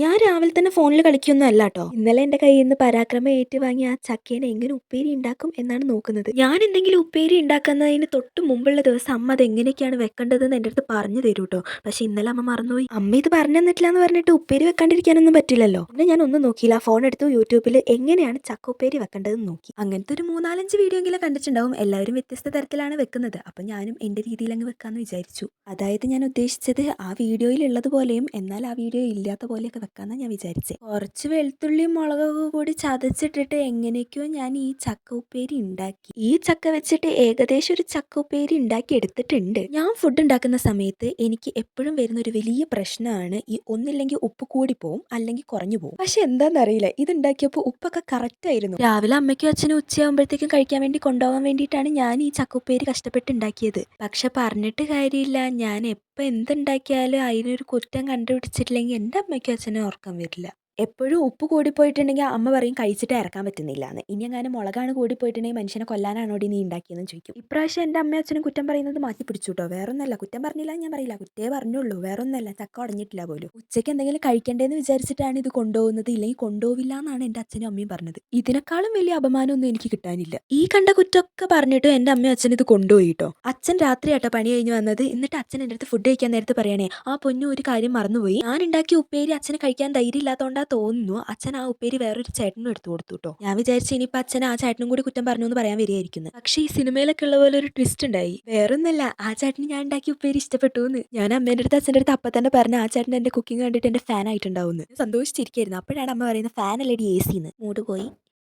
ഞാൻ രാവിലെ തന്നെ ഫോണിൽ കളിക്കൊന്നും അല്ലാട്ടോ. ഇന്നലെ എന്റെ കയ്യിൽ നിന്ന് പരാക്രമം ഏറ്റുവാങ്ങിയ ആ ചക്കേനെ എങ്ങനെ ഉപ്പേരി ഉണ്ടാക്കും എന്നാണ് നോക്കുന്നത്. ഞാൻ എന്തെങ്കിലും ഉപ്പേരി ഉണ്ടാക്കുന്നതിന് തൊട്ട് മുമ്പുള്ള ദിവസം അമ്മ അത് എങ്ങനെയൊക്കെയാണ് വെക്കേണ്ടതെന്ന് എൻ്റെ അടുത്ത് പറഞ്ഞു തരൂ കേട്ടോ. പക്ഷെ ഇന്നലെ അമ്മ മറന്നുപോയി. അമ്മ ഇത് പറഞ്ഞു തന്നിട്ടില്ല എന്ന് പറഞ്ഞിട്ട് ഉപ്പേരി വെക്കാണ്ടിരിക്കാനൊന്നും പറ്റില്ലല്ലോ. പിന്നെ ഞാൻ ഒന്നും നോക്കിയില്ല, ഫോൺ എടുത്തു യൂട്യൂബിൽ എങ്ങനെയാണ് ചക്ക ഉപ്പേരി വെക്കേണ്ടതെന്ന് നോക്കി. അങ്ങനത്തെ ഒരു 3-4 വീഡിയോ എങ്കിലും കണ്ടിട്ടുണ്ടാവും. എല്ലാവരും വ്യത്യസ്ത തരത്തിലാണ് വെക്കുന്നത്. അപ്പൊ ഞാനും എൻ്റെ രീതിയിൽ അങ്ങ് വെക്കാന്ന് വിചാരിച്ചു. അതായത് ഞാൻ ഉദ്ദേശിച്ചത് ആ വീഡിയോയിൽ ഉള്ളതുപോലെയും എന്നാൽ ആ വീഡിയോ ഇല്ലാത്ത പോലെയൊക്കെ വെക്കാന്നാ ഞാൻ വിചാരിച്ചത്. കുറച്ച് വെളുത്തുള്ളിയും മുളകൊക്കെ കൂടി ചതച്ചിട്ടിട്ട് എങ്ങനെയൊക്കെയോ ഞാൻ ഈ ചക്ക ഉപ്പേരി ഉണ്ടാക്കി. ഈ ചക്ക വെച്ചിട്ട് ഏകദേശം ഒരു ചക്ക ഉപ്പേരി ഉണ്ടാക്കി എടുത്തിട്ടുണ്ട്. ഞാൻ ഫുഡ് ഉണ്ടാക്കുന്ന സമയത്ത് എനിക്ക് എപ്പോഴും വരുന്ന ഒരു വലിയ പ്രശ്നമാണ് ഈ ഒന്നില്ലെങ്കിൽ ഉപ്പ് കൂടി പോവും അല്ലെങ്കിൽ കുറഞ്ഞു പോകും. പക്ഷെ എന്താണെന്നറിയില്ല, ഇത് ഉണ്ടാക്കിയപ്പോൾ ഉപ്പൊക്കെ കറക്റ്റ് ആയിരുന്നു. രാവിലെ അമ്മയ്ക്കും അച്ഛനും ഉച്ചയാകുമ്പോഴത്തേക്കും കഴിക്കാൻ വേണ്ടി കൊണ്ടുപോകാൻ വേണ്ടിയിട്ടാണ് ഞാൻ ഈ ചക്ക ഉപ്പേരി കഷ്ടപ്പെട്ട് ഉണ്ടാക്കിയത്. പക്ഷെ പറഞ്ഞിട്ട് കാര്യമില്ല, ഞാൻ എപ്പോൾ എന്തുണ്ടാക്കിയാലും അതിനൊരു കുറ്റം കണ്ടുപിടിച്ചിട്ടില്ലെങ്കിൽ എൻ്റെ അമ്മയ്ക്കും അച്ഛനും ഓർക്കാൻ വരില്ല. എപ്പോഴും ഉപ്പ് കൂടിപ്പോയിട്ടുണ്ടെങ്കിൽ അമ്മ പറയും കഴിച്ചിട്ട് ഇറക്കാൻ പറ്റുന്നില്ല എന്ന്. ഇനി എങ്ങാനും മുളകാണ് കൂടിപ്പോയിട്ടുണ്ടെങ്കിൽ മനുഷ്യനെ കൊല്ലാനാണോടി നീ ഉണ്ടാക്കിയെന്ന് ചോദിക്കും. ഇപ്രാവശ്യം എൻ്റെ അമ്മയും അച്ഛനും കുറ്റം പറയുന്നത് മാറ്റി പിടിച്ചു കേട്ടോ. വേറൊന്നല്ല, കുറ്റം പറഞ്ഞില്ല ഞാൻ പറയില്ല, കുറ്റേ പറഞ്ഞുള്ളൂ. വേറൊന്നല്ല, ചക്ക ഉടഞ്ഞിട്ടില്ല പോലും. ഉച്ചയ്ക്ക് എന്തെങ്കിലും കഴിക്കേണ്ടതെന്ന് വിചാരിച്ചിട്ടാണ് ഇത് കൊണ്ടുപോകുന്നത്, ഇല്ലെങ്കിൽ കൊണ്ടുപോവില്ല എന്നാണ് എൻ്റെ അച്ഛനും അമ്മയും പറഞ്ഞത്. ഇതിനേക്കാളും വലിയ അപമാനമൊന്നും എനിക്ക് കിട്ടാനില്ല. ഈ കണ്ട കുറ്റമൊക്കെ പറഞ്ഞിട്ട് എൻ്റെ അമ്മയും അച്ഛൻ ഇത് കൊണ്ടുപോയി കേട്ടോ. അച്ഛൻ രാത്രിയാട്ടോ പണി കഴിഞ്ഞ് വന്നത്. എന്നിട്ട് അച്ഛൻ എൻ്റെ അടുത്ത് ഫുഡ് കഴിക്കാൻ നേരത്ത് പറയണേ, ആ പൊന്നു ഒരു കാര്യം മറന്നുപോയി, ഞാൻ ഉണ്ടാക്കിയ ഉപ്പേരി അച്ഛന് കഴിക്കാൻ ധൈര്യം ഇല്ലാത്തതുകൊണ്ടാ തോന്നുന്നു അച്ഛൻ ആ ഉപ്പേരി വേറൊരു ചേട്ടനും എടുത്തു കൊടുത്തു കേട്ടോ. ഞാൻ വിചാരിച്ചു ഇനിയിപ്പോൾ അച്ഛൻ ആ ചേട്ടനും കൂടി കുറ്റം പറഞ്ഞു എന്ന് പറയാൻ വരികയായിരിക്കുന്നു. പക്ഷേ ഈ സിനിമയിലൊക്കെ ഉള്ള പോലെ ഒരു ട്വിസ്റ്റ് ഉണ്ടായി. വേറൊന്നല്ല, ആ ചേട്ടന് ഞാൻ ഉണ്ടാക്കിയ ഉപ്പേരി ഇഷ്ടപ്പെട്ടു എന്ന്. ഞാൻ അമ്മേൻ്റെ അടുത്ത് അച്ഛൻ്റെ അടുത്ത് അപ്പം തന്നെ പറഞ്ഞു ആ ചേട്ടൻ എൻ്റെ കുക്കിംഗ് കണ്ടിട്ട് എൻ്റെ ഫാൻ ആയിട്ടുണ്ടാവുമെന്ന്. സന്തോഷിച്ചിരിക്കുകയായിരുന്നു. അപ്പോഴാണ് അമ്മ പറയുന്നത് ഫാൻ അല്ലടി AC എന്ന്. മൂട് പോയി.